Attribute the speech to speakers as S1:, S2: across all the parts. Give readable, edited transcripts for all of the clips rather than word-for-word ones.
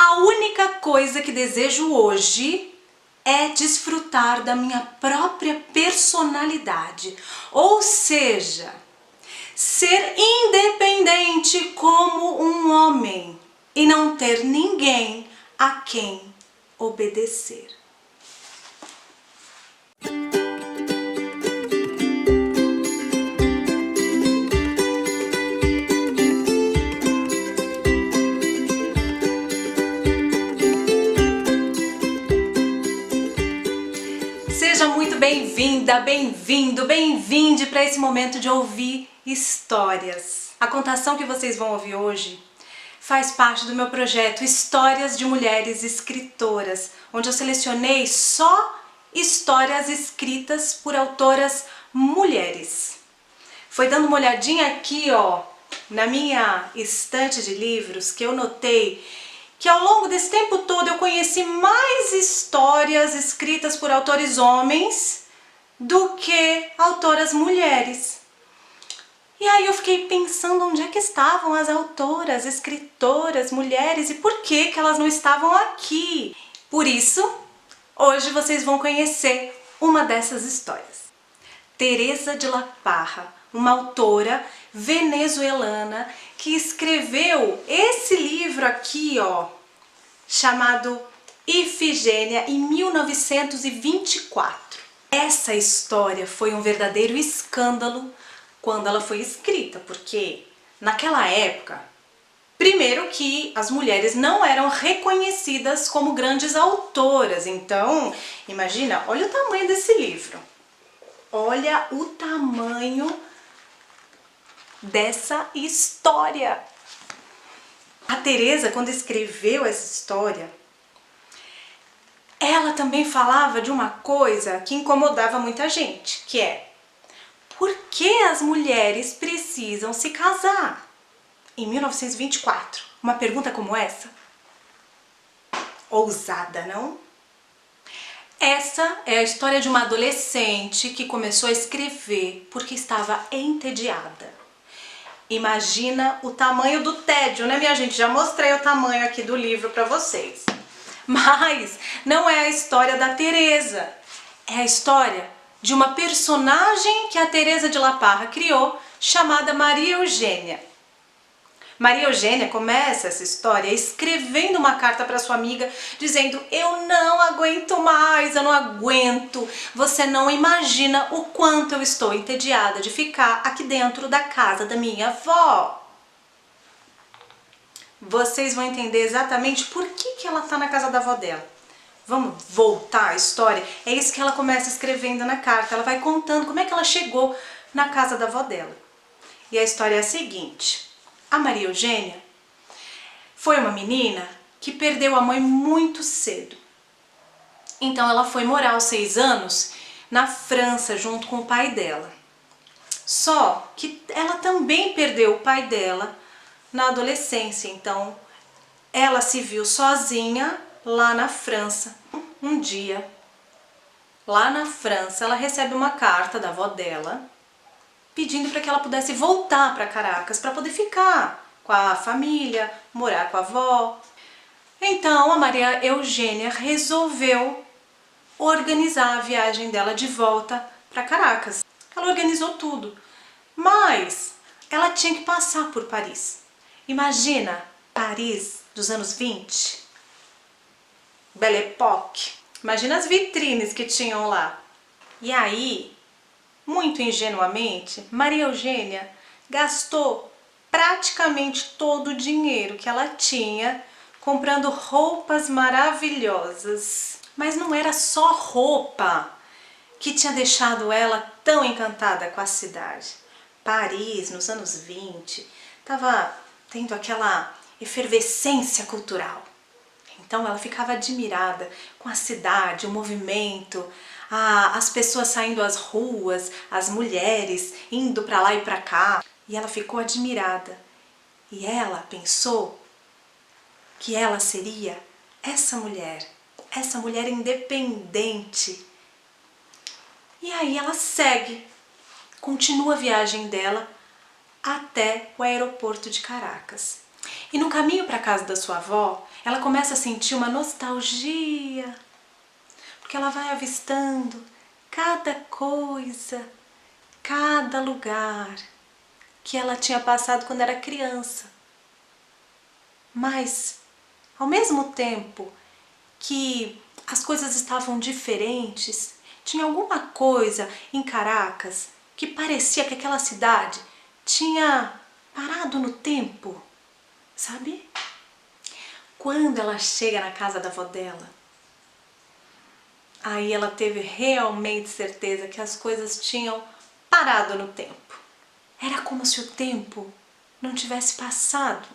S1: A única coisa que desejo hoje é desfrutar da minha própria personalidade, ou seja, ser independente como um homem e não ter ninguém a quem obedecer. Seja muito bem-vinda, bem-vindo, bem-vinde para esse momento de ouvir histórias. A contação que vocês vão ouvir hoje faz parte do meu projeto Histórias de Mulheres Escritoras, onde eu selecionei só histórias escritas por autoras mulheres. Foi dando uma olhadinha aqui, ó, na minha estante de livros que eu notei que ao longo desse tempo todo eu conheci mais histórias escritas por autores homens do que autoras mulheres. E aí eu fiquei pensando onde é que estavam as autoras, escritoras, mulheres e por que elas não estavam aqui. Por isso, hoje vocês vão conhecer uma dessas histórias. Teresa de la Parra, uma autora venezuelana que escreveu esse livro aqui, ó, chamado Ifigênia, em 1924. Essa história foi um verdadeiro escândalo quando ela foi escrita, porque naquela época, primeiro que as mulheres não eram reconhecidas como grandes autoras, então, imagina, olha o tamanho desse livro. Olha o tamanho dessa história. A Teresa, quando escreveu essa história, ela também falava de uma coisa que incomodava muita gente, que é: por que as mulheres precisam se casar? Em 1924, uma pergunta como essa? Ousada, não? Essa é a história de uma adolescente que começou a escrever porque estava entediada. Imagina o tamanho do tédio, né, minha gente? Já mostrei o tamanho aqui do livro para vocês. Mas não é a história da Teresa. É a história de uma personagem que a Teresa de la Parra criou, chamada Maria Eugênia. Maria Eugênia começa essa história escrevendo uma carta para sua amiga dizendo: eu não aguento mais, eu não aguento, você não imagina o quanto eu estou entediada de ficar aqui dentro da casa da minha avó. Vocês vão entender exatamente por que ela está na casa da avó dela. Vamos voltar à história? É isso que ela começa escrevendo na carta, ela vai contando como é que ela chegou na casa da avó dela. E a história é a seguinte: a Maria Eugênia foi uma menina que perdeu a mãe muito cedo. Então ela foi morar aos 6 anos na França junto com o pai dela. Só que ela também perdeu o pai dela na adolescência, então ela se viu sozinha lá na França. Um dia, lá na França, ela recebe uma carta da avó dela pedindo para que ela pudesse voltar para Caracas para poder ficar com a família, morar com a avó. Então a Maria Eugênia resolveu organizar a viagem dela de volta para Caracas. Ela organizou tudo, mas ela tinha que passar por Paris. Imagina Paris dos anos 20, Belle Époque. Imagina as vitrines que tinham lá. E aí, muito ingenuamente, Maria Eugênia gastou praticamente todo o dinheiro que ela tinha comprando roupas maravilhosas. Mas não era só roupa que tinha deixado ela tão encantada com a cidade. Paris, nos anos 20, estava tendo aquela efervescência cultural. Então ela ficava admirada com a cidade, o movimento, as pessoas saindo às ruas, as mulheres indo para lá e para cá. E ela ficou admirada. E ela pensou que ela seria essa mulher independente. E aí ela segue, continua a viagem dela até o aeroporto de Caracas. E no caminho para a casa da sua avó, ela começa a sentir uma nostalgia, porque ela vai avistando cada coisa, cada lugar que ela tinha passado quando era criança. Mas, ao mesmo tempo que as coisas estavam diferentes, tinha alguma coisa em Caracas que parecia que aquela cidade tinha parado no tempo, sabe? Quando ela chega na casa da avó dela, aí ela teve realmente certeza que as coisas tinham parado no tempo. Era como se o tempo não tivesse passado.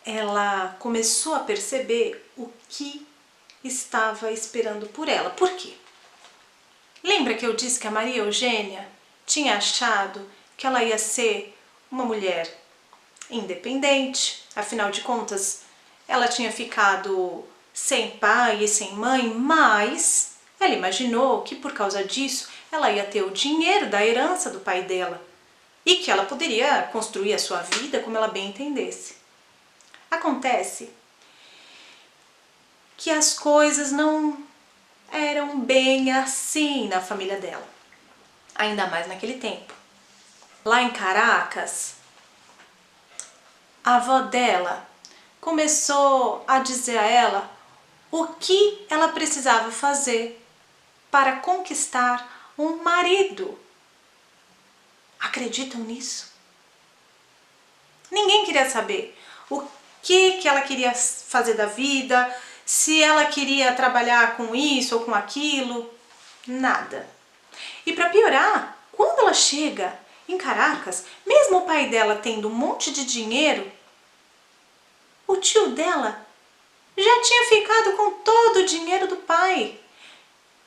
S1: Ela começou a perceber o que estava esperando por ela. Por quê? Lembra que eu disse que a Maria Eugênia tinha achado que ela ia ser uma mulher independente? Afinal de contas, ela tinha ficado sem pai e sem mãe, mas ela imaginou que por causa disso ela ia ter o dinheiro da herança do pai dela e que ela poderia construir a sua vida como ela bem entendesse. Acontece que as coisas não eram bem assim na família dela, ainda mais naquele tempo. Lá em Caracas, a avó dela começou a dizer a ela o que ela precisava fazer para conquistar um marido. Acreditam nisso? Ninguém queria saber o que ela queria fazer da vida, se ela queria trabalhar com isso ou com aquilo, nada. E para piorar, quando ela chega em Caracas, mesmo o pai dela tendo um monte de dinheiro, o tio dela já tinha ficado com todo o dinheiro do pai.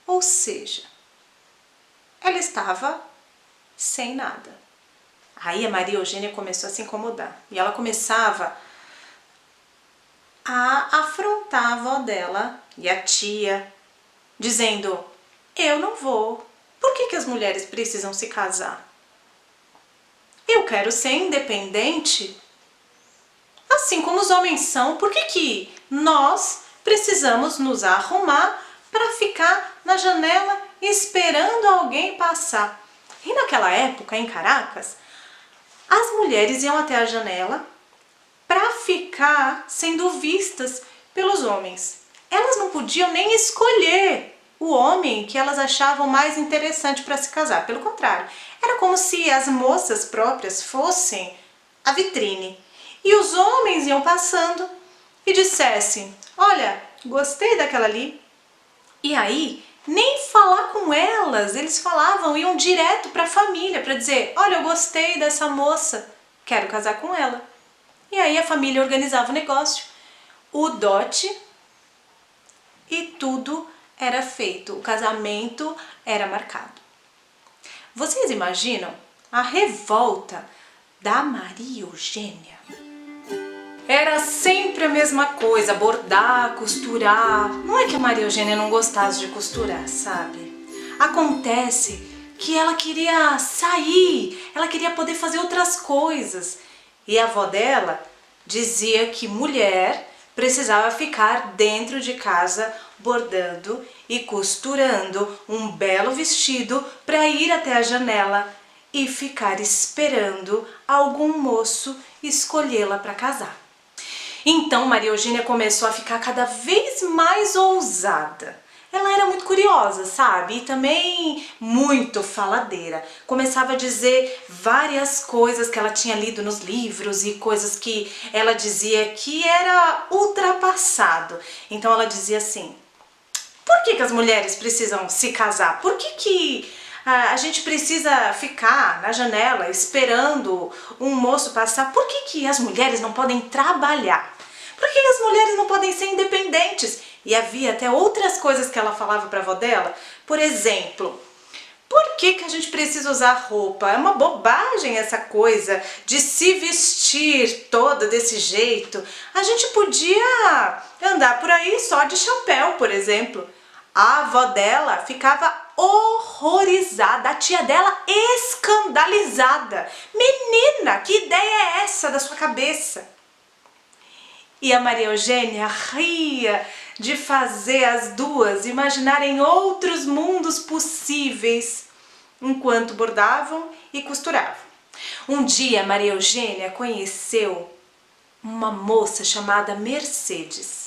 S1: Ou seja, ela estava sem nada. Aí a Maria Eugênia começou a se incomodar e ela começava a afrontar a avó dela e a tia, dizendo: eu não vou. Por que as mulheres precisam se casar? Eu quero ser independente, assim como os homens são. Por que nós precisamos nos arrumar para ficar na janela esperando alguém passar? E naquela época, em Caracas, as mulheres iam até a janela para ficar sendo vistas pelos homens. Elas não podiam nem escolher o homem que elas achavam mais interessante para se casar. Pelo contrário, era como se as moças próprias fossem a vitrine. E os homens iam passando e dissessem: olha, gostei daquela ali. E aí, nem falar com elas, eles falavam, iam direto para a família para dizer: olha, eu gostei dessa moça, quero casar com ela. E aí a família organizava o negócio, o dote, e tudo era feito, o casamento era marcado. Vocês imaginam a revolta da Maria Eugênia? Era sempre a mesma coisa, bordar, costurar. Não é que a Maria Eugênia não gostasse de costurar, sabe? Acontece que ela queria sair, ela queria poder fazer outras coisas. E a avó dela dizia que mulher precisava ficar dentro de casa bordando e costurando um belo vestido para ir até a janela e ficar esperando algum moço escolhê-la para casar. Então Maria Eugênia começou a ficar cada vez mais ousada. Ela era muito curiosa, sabe? E também muito faladeira. Começava a dizer várias coisas que ela tinha lido nos livros e coisas que ela dizia que era ultrapassado. Então ela dizia assim: por que as mulheres precisam se casar? Por que a gente precisa ficar na janela esperando um moço passar? Por que as mulheres não podem trabalhar? Por que as mulheres não podem ser independentes? E havia até outras coisas que ela falava para a avó dela. Por exemplo, por que a gente precisa usar roupa? É uma bobagem essa coisa de se vestir toda desse jeito. A gente podia andar por aí só de chapéu, por exemplo. A avó dela ficava horrorizada, a tia dela escandalizada. menina, que ideia é essa da sua cabeça? E a Maria Eugênia ria de fazer as duas imaginarem outros mundos possíveis enquanto bordavam e costuravam. Um dia Maria Eugênia conheceu uma moça chamada Mercedes.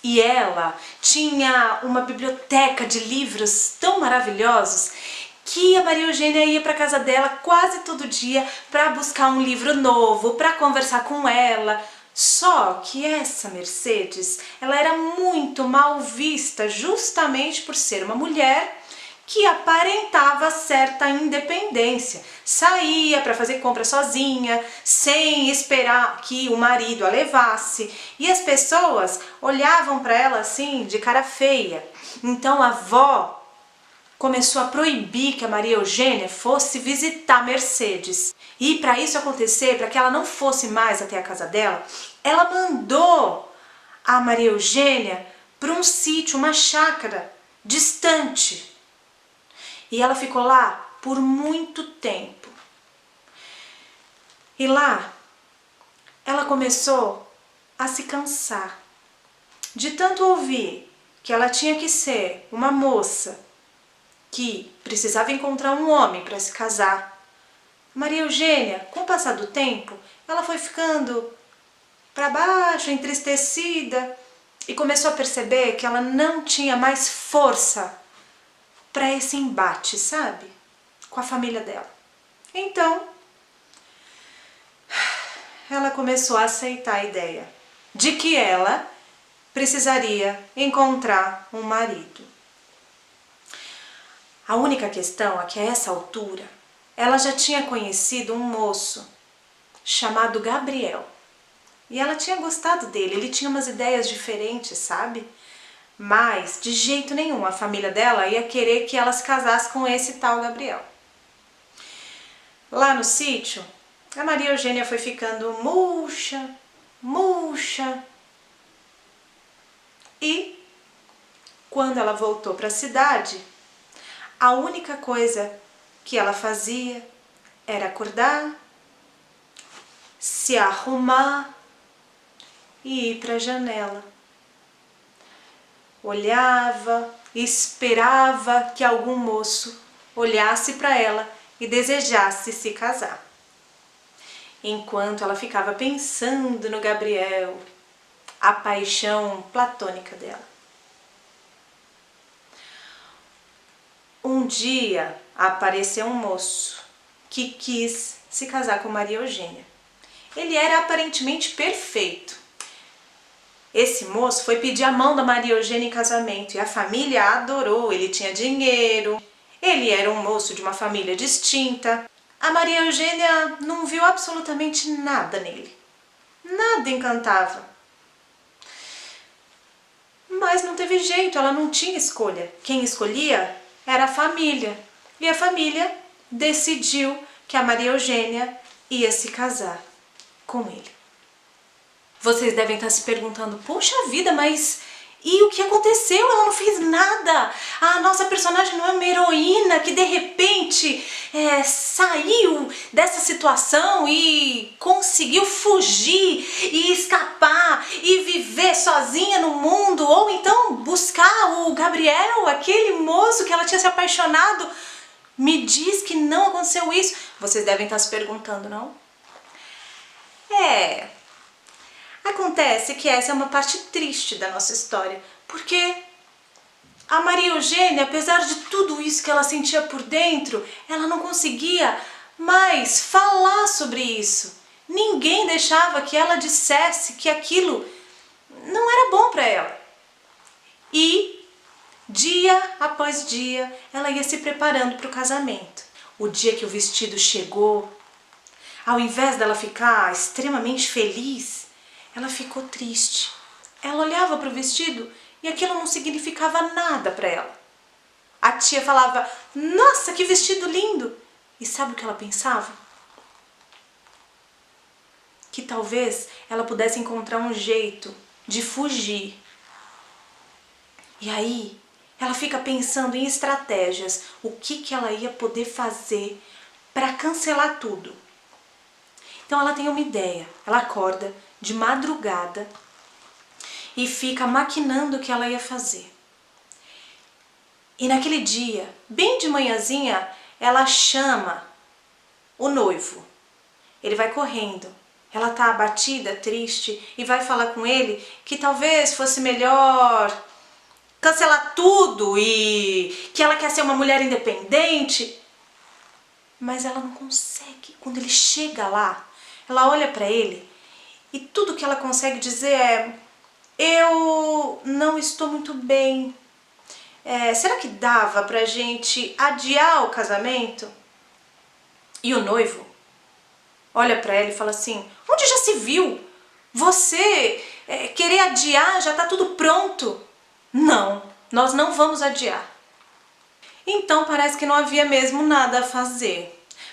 S1: E ela tinha uma biblioteca de livros tão maravilhosos que a Maria Eugênia ia para casa dela quase todo dia para buscar um livro novo, para conversar com ela. Só que essa Mercedes, ela era muito mal vista justamente por ser uma mulher que aparentava certa independência. Saía para fazer compra sozinha, sem esperar que o marido a levasse. E as pessoas olhavam para ela assim, de cara feia. Então a avó começou a proibir que a Maria Eugênia fosse visitar Mercedes. E para isso acontecer, para que ela não fosse mais até a casa dela, ela mandou a Maria Eugênia para um sítio, uma chácara distante. E ela ficou lá por muito tempo. E lá, ela começou a se cansar de tanto ouvir que ela tinha que ser uma moça que precisava encontrar um homem para se casar. Maria Eugênia, com o passar do tempo, ela foi ficando para baixo, entristecida, e começou a perceber que ela não tinha mais força para esse embate, sabe? Com a família dela. Então, ela começou a aceitar a ideia de que ela precisaria encontrar um marido. A única questão é que a essa altura, ela já tinha conhecido um moço chamado Gabriel. E ela tinha gostado dele, ele tinha umas ideias diferentes, sabe? Mas, de jeito nenhum, a família dela ia querer que ela se casasse com esse tal Gabriel. Lá no sítio, a Maria Eugênia foi ficando murcha, murcha. E, quando ela voltou para a cidade, a única coisa que ela fazia era acordar, se arrumar e ir para a janela. Olhava e esperava que algum moço olhasse para ela e desejasse se casar. Enquanto ela ficava pensando no Gabriel, a paixão platônica dela. Um dia apareceu um moço que quis se casar com Maria Eugênia. Ele era aparentemente perfeito. Esse moço foi pedir a mão da Maria Eugênia em casamento e a família adorou. Ele tinha dinheiro, ele era um moço de uma família distinta. A Maria Eugênia não viu absolutamente nada nele. Nada encantava. Mas não teve jeito, ela não tinha escolha. Quem escolhia era a família. E a família decidiu que a Maria Eugênia ia se casar com ele. Vocês devem estar se perguntando, poxa vida, mas e o que aconteceu? Ela não fez nada. A nossa personagem não é uma heroína que de repente saiu dessa situação e conseguiu fugir e escapar e viver sozinha no mundo, ou então buscar o Gabriel, aquele moço que ela tinha se apaixonado. Me diz que não aconteceu isso. Vocês devem estar se perguntando, não? Acontece que essa é uma parte triste da nossa história, porque a Maria Eugênia, apesar de tudo isso que ela sentia por dentro, ela não conseguia mais falar sobre isso. Ninguém deixava que ela dissesse que aquilo não era bom para ela. E dia após dia, ela ia se preparando para o casamento. O dia que o vestido chegou, ao invés dela ficar extremamente feliz, ela ficou triste. Ela olhava para o vestido e aquilo não significava nada para ela. A tia falava, nossa, que vestido lindo! E sabe o que ela pensava? Que talvez ela pudesse encontrar um jeito de fugir. E aí, ela fica pensando em estratégias, o que ela ia poder fazer para cancelar tudo. Então ela tem uma ideia, ela acorda de madrugada e fica maquinando o que ela ia fazer. E naquele dia, bem de manhãzinha, ela chama o noivo. Ele vai correndo. Ela tá abatida, triste, e vai falar com ele que talvez fosse melhor cancelar tudo e que ela quer ser uma mulher independente. Mas ela não consegue. Quando ele chega lá, ela olha pra ele e tudo que ela consegue dizer é: eu não estou muito bem. Será que dava pra gente adiar o casamento? E o noivo olha pra ela e fala assim: onde já se viu? Você querer adiar, já tá tudo pronto. Não, nós não vamos adiar. Então parece que não havia mesmo nada a fazer.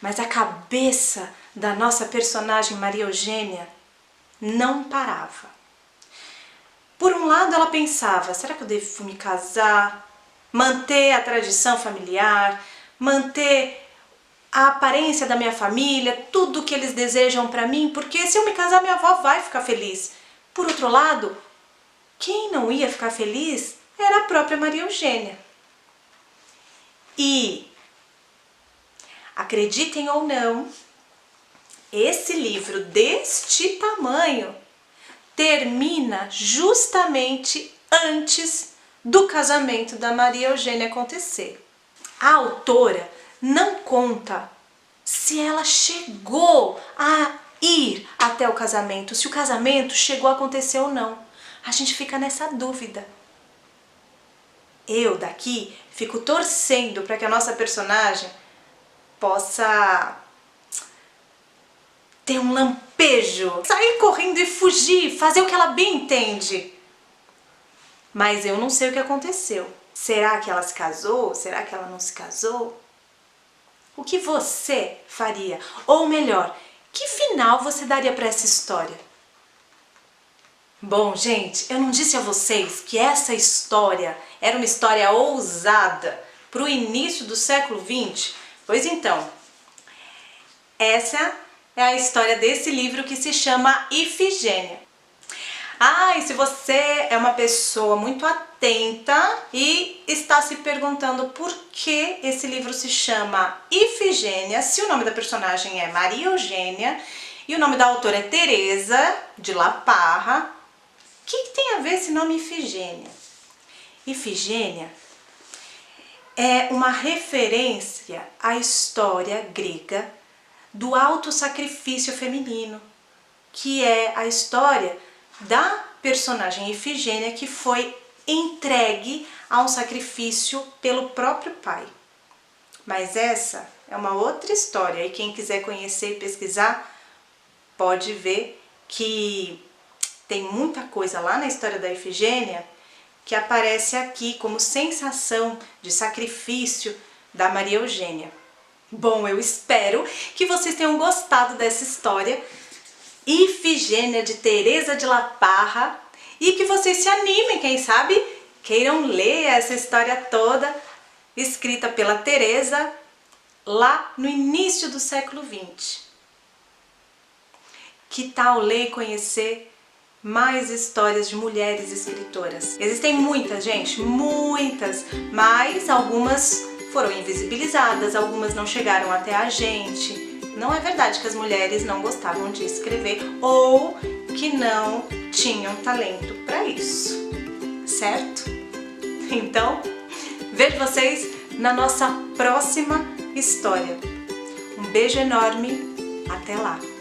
S1: Mas a cabeça da nossa personagem Maria Eugênia não parava. Por um lado ela pensava: será que eu devo me casar? Manter a tradição familiar, manter a aparência da minha família, tudo que eles desejam pra mim, porque se eu me casar minha avó vai ficar feliz. Por outro lado, quem não ia ficar feliz era a própria Maria Eugênia. E, acreditem ou não, esse livro deste tamanho termina justamente antes do casamento da Maria Eugênia acontecer. A autora não conta se ela chegou a ir até o casamento, se o casamento chegou a acontecer ou não. A gente fica nessa dúvida. Eu daqui fico torcendo para que a nossa personagem possa ter um lampejo, sair correndo e fugir, fazer o que ela bem entende. Mas eu não sei o que aconteceu. Será que ela se casou? Será que ela não se casou? O que você faria? Ou melhor, que final você daria para essa história? Bom, gente, eu não disse a vocês que essa história era uma história ousada para o início do século XX? Pois então, essa é a história desse livro que se chama Ifigênia. E se você é uma pessoa muito atenta e está se perguntando por que esse livro se chama Ifigênia, se o nome da personagem é Maria Eugênia e o nome da autora é Teresa de La Parra, o que tem a ver esse nome Ifigênia? Ifigênia é uma referência à história grega do auto-sacrifício feminino, que é a história da personagem Ifigênia que foi entregue a um sacrifício pelo próprio pai. Mas essa é uma outra história e quem quiser conhecer e pesquisar pode ver que tem muita coisa lá na história da Ifigênia que aparece aqui como sensação de sacrifício da Maria Eugênia. Bom, eu espero que vocês tenham gostado dessa história Ifigênia de Teresa de La Parra e que vocês se animem, quem sabe queiram ler essa história toda escrita pela Teresa lá no início do século XX. Que tal ler e conhecer mais histórias de mulheres escritoras? Existem muitas, gente, muitas, mas algumas foram invisibilizadas, algumas não chegaram até a gente. Não é verdade que as mulheres não gostavam de escrever ou que não tinham talento para isso, certo? Então, vejo vocês na nossa próxima história. Um beijo enorme, até lá!